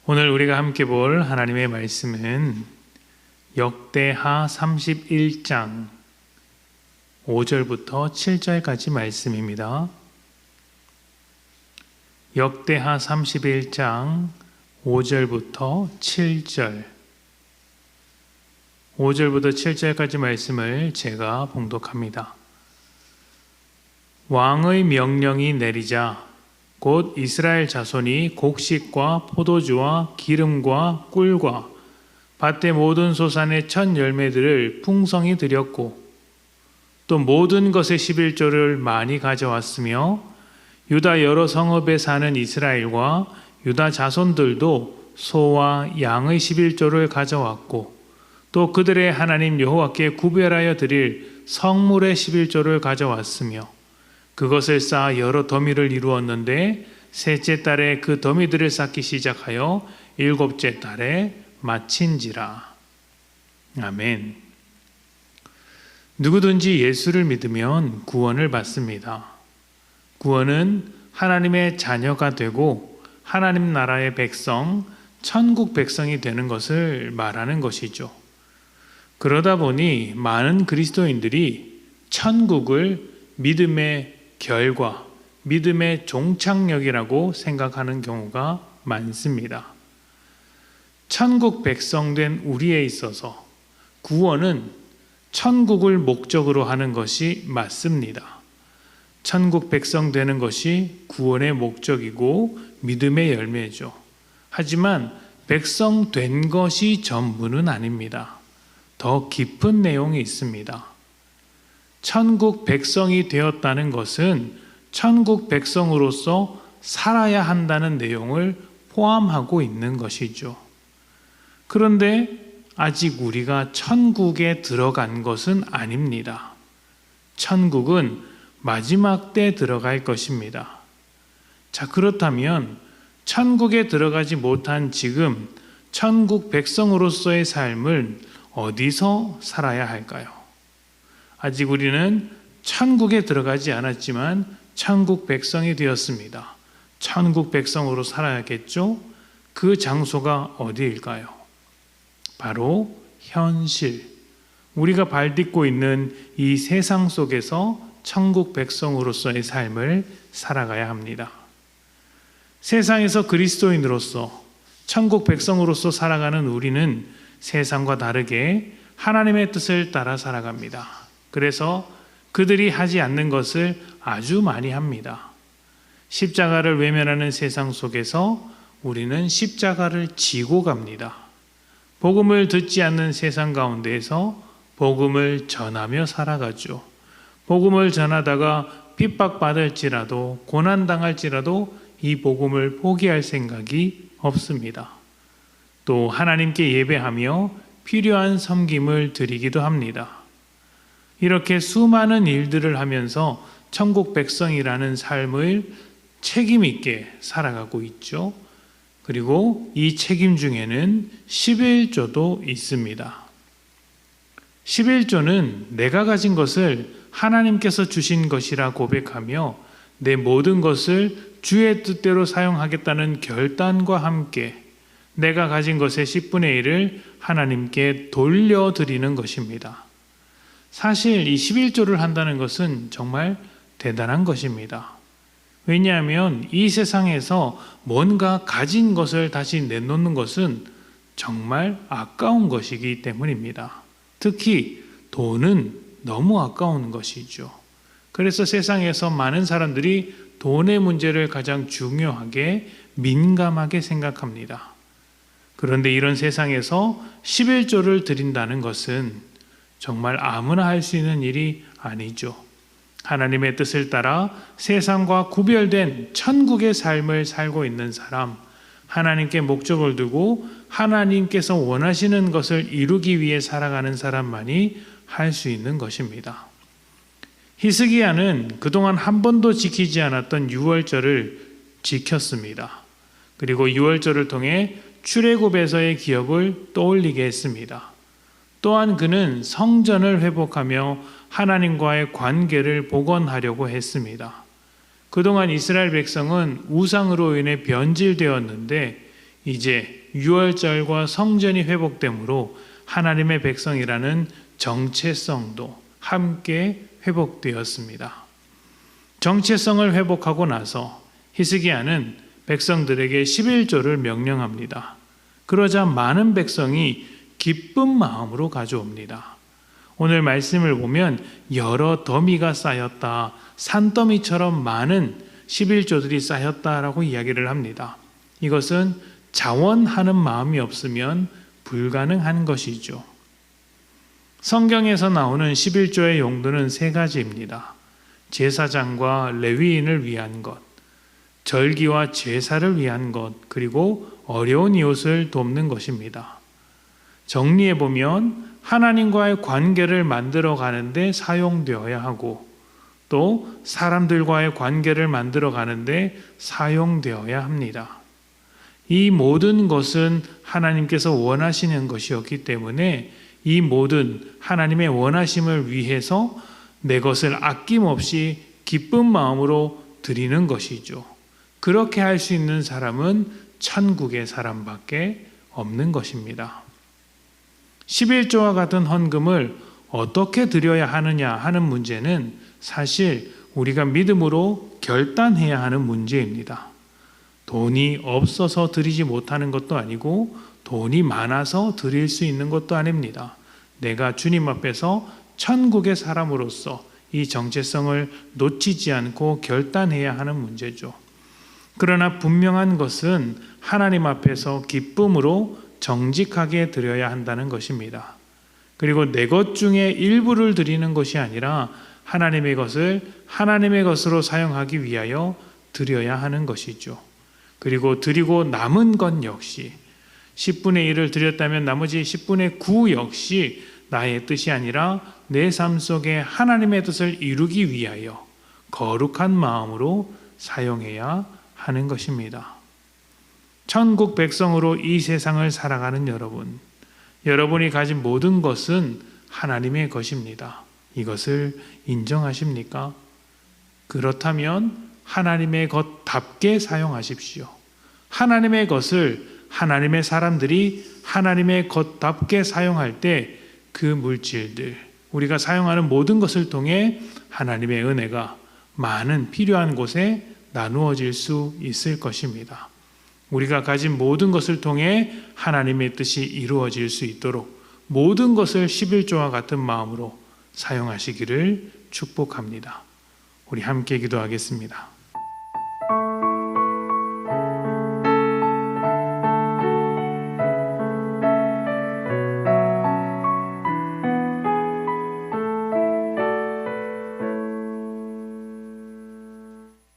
오늘 우리가 함께 볼 하나님의 말씀은 역대하 31장 5절부터 7절까지 말씀입니다. 역대하 31장 5절부터 7절 5절부터 7절까지 말씀을 제가 봉독합니다. 왕의 명령이 내리자 곧 이스라엘 자손이 곡식과 포도주와 기름과 꿀과 밭의 모든 소산의 첫 열매들을 풍성히 드렸고 또 모든 것의 11조를 많이 가져왔으며 유다 여러 성읍에 사는 이스라엘과 유다 자손들도 소와 양의 11조를 가져왔고 또 그들의 하나님 여호와께 구별하여 드릴 성물의 11조를 가져왔으며 그것을 쌓아 여러 더미를 이루었는데 셋째 달에 그 더미들을 쌓기 시작하여 일곱째 달에 마친지라. 아멘. 누구든지 예수를 믿으면 구원을 받습니다. 구원은 하나님의 자녀가 되고 하나님 나라의 백성, 천국 백성이 되는 것을 말하는 것이죠. 그러다 보니 많은 그리스도인들이 천국을 믿음의 결과, 믿음의 종착역이라고 생각하는 경우가 많습니다. 천국 백성 된 우리에 있어서 구원은 천국을 목적으로 하는 것이 맞습니다. 천국 백성 되는 것이 구원의 목적이고 믿음의 열매죠. 하지만 백성 된 것이 전부는 아닙니다. 더 깊은 내용이 있습니다. 천국 백성이 되었다는 것은 천국 백성으로서 살아야 한다는 내용을 포함하고 있는 것이죠. 그런데 아직 우리가 천국에 들어간 것은 아닙니다. 천국은 마지막 때 들어갈 것입니다. 자, 그렇다면 천국에 들어가지 못한 지금 천국 백성으로서의 삶을 어디서 살아야 할까요? 아직 우리는 천국에 들어가지 않았지만 천국 백성이 되었습니다. 천국 백성으로 살아야겠죠? 그 장소가 어디일까요? 바로 현실. 우리가 발딛고 있는 이 세상 속에서 천국 백성으로서의 삶을 살아가야 합니다. 세상에서 그리스도인으로서 천국 백성으로서 살아가는 우리는 세상과 다르게 하나님의 뜻을 따라 살아갑니다. 그래서 그들이 하지 않는 것을 아주 많이 합니다. 십자가를 외면하는 세상 속에서 우리는 십자가를 지고 갑니다. 복음을 듣지 않는 세상 가운데에서 복음을 전하며 살아가죠. 복음을 전하다가 핍박받을지라도 고난당할지라도 이 복음을 포기할 생각이 없습니다. 또 하나님께 예배하며 필요한 섬김을 드리기도 합니다. 이렇게 수많은 일들을 하면서 천국 백성이라는 삶을 책임 있게 살아가고 있죠. 그리고 이 책임 중에는 11조도 있습니다. 11조는 내가 가진 것을 하나님께서 주신 것이라 고백하며 내 모든 것을 주의 뜻대로 사용하겠다는 결단과 함께 내가 가진 것의 10분의 1을 하나님께 돌려드리는 것입니다. 사실 이 11조를 한다는 것은 정말 대단한 것입니다. 왜냐하면 이 세상에서 뭔가 가진 것을 다시 내놓는 것은 정말 아까운 것이기 때문입니다. 특히 돈은 너무 아까운 것이죠. 그래서 세상에서 많은 사람들이 돈의 문제를 가장 중요하게 민감하게 생각합니다. 그런데 이런 세상에서 11조를 드린다는 것은 정말 아무나 할 수 있는 일이 아니죠. 하나님의 뜻을 따라 세상과 구별된 천국의 삶을 살고 있는 사람, 하나님께 목적을 두고 하나님께서 원하시는 것을 이루기 위해 살아가는 사람만이 할 수 있는 것입니다. 히스기야는 그동안 한 번도 지키지 않았던 유월절을 지켰습니다. 그리고 유월절을 통해 출애굽에서의 기억을 떠올리게 했습니다. 또한 그는 성전을 회복하며 하나님과의 관계를 복원하려고 했습니다. 그동안 이스라엘 백성은 우상으로 인해 변질되었는데 이제 유월절과 성전이 회복됨으로 하나님의 백성이라는 정체성도 함께 회복되었습니다. 정체성을 회복하고 나서 히스기야는 백성들에게 11조를 명령합니다. 그러자 많은 백성이 기쁜 마음으로 가져옵니다. 오늘 말씀을 보면 여러 더미가 쌓였다, 산더미처럼 많은 11조들이 쌓였다라고 이야기를 합니다. 이것은 자원하는 마음이 없으면 불가능한 것이죠. 성경에서 나오는 11조의 용도는 세 가지입니다. 제사장과 레위인을 위한 것, 절기와 제사를 위한 것, 그리고 어려운 이웃을 돕는 것입니다. 정리해 보면 하나님과의 관계를 만들어 가는데 사용되어야 하고 또 사람들과의 관계를 만들어 가는데 사용되어야 합니다. 이 모든 것은 하나님께서 원하시는 것이었기 때문에 이 모든 하나님의 원하심을 위해서 내 것을 아낌없이 기쁜 마음으로 드리는 것이죠. 그렇게 할 수 있는 사람은 천국의 사람밖에 없는 것입니다. 11조와 같은 헌금을 어떻게 드려야 하느냐 하는 문제는 사실 우리가 믿음으로 결단해야 하는 문제입니다. 돈이 없어서 드리지 못하는 것도 아니고 돈이 많아서 드릴 수 있는 것도 아닙니다. 내가 주님 앞에서 천국의 사람으로서 이 정체성을 놓치지 않고 결단해야 하는 문제죠. 그러나 분명한 것은 하나님 앞에서 기쁨으로 정직하게 드려야 한다는 것입니다. 그리고 내 것 중에 일부를 드리는 것이 아니라 하나님의 것을 하나님의 것으로 사용하기 위하여 드려야 하는 것이죠. 그리고 드리고 남은 것 역시 10분의 1을 드렸다면 나머지 10분의 9 역시 나의 뜻이 아니라 내 삶 속에 하나님의 뜻을 이루기 위하여 거룩한 마음으로 사용해야 하는 것입니다. 천국 백성으로 이 세상을 살아가는 여러분, 여러분이 가진 모든 것은 하나님의 것입니다. 이것을 인정하십니까? 그렇다면 하나님의 것답게 사용하십시오. 하나님의 것을 하나님의 사람들이 하나님의 것답게 사용할 때 그 물질들, 우리가 사용하는 모든 것을 통해 하나님의 은혜가 많은 필요한 곳에 나누어질 수 있을 것입니다. 우리가 가진 모든 것을 통해 하나님의 뜻이 이루어질 수 있도록 모든 것을 11조와 같은 마음으로 사용하시기를 축복합니다. 우리 함께 기도하겠습니다.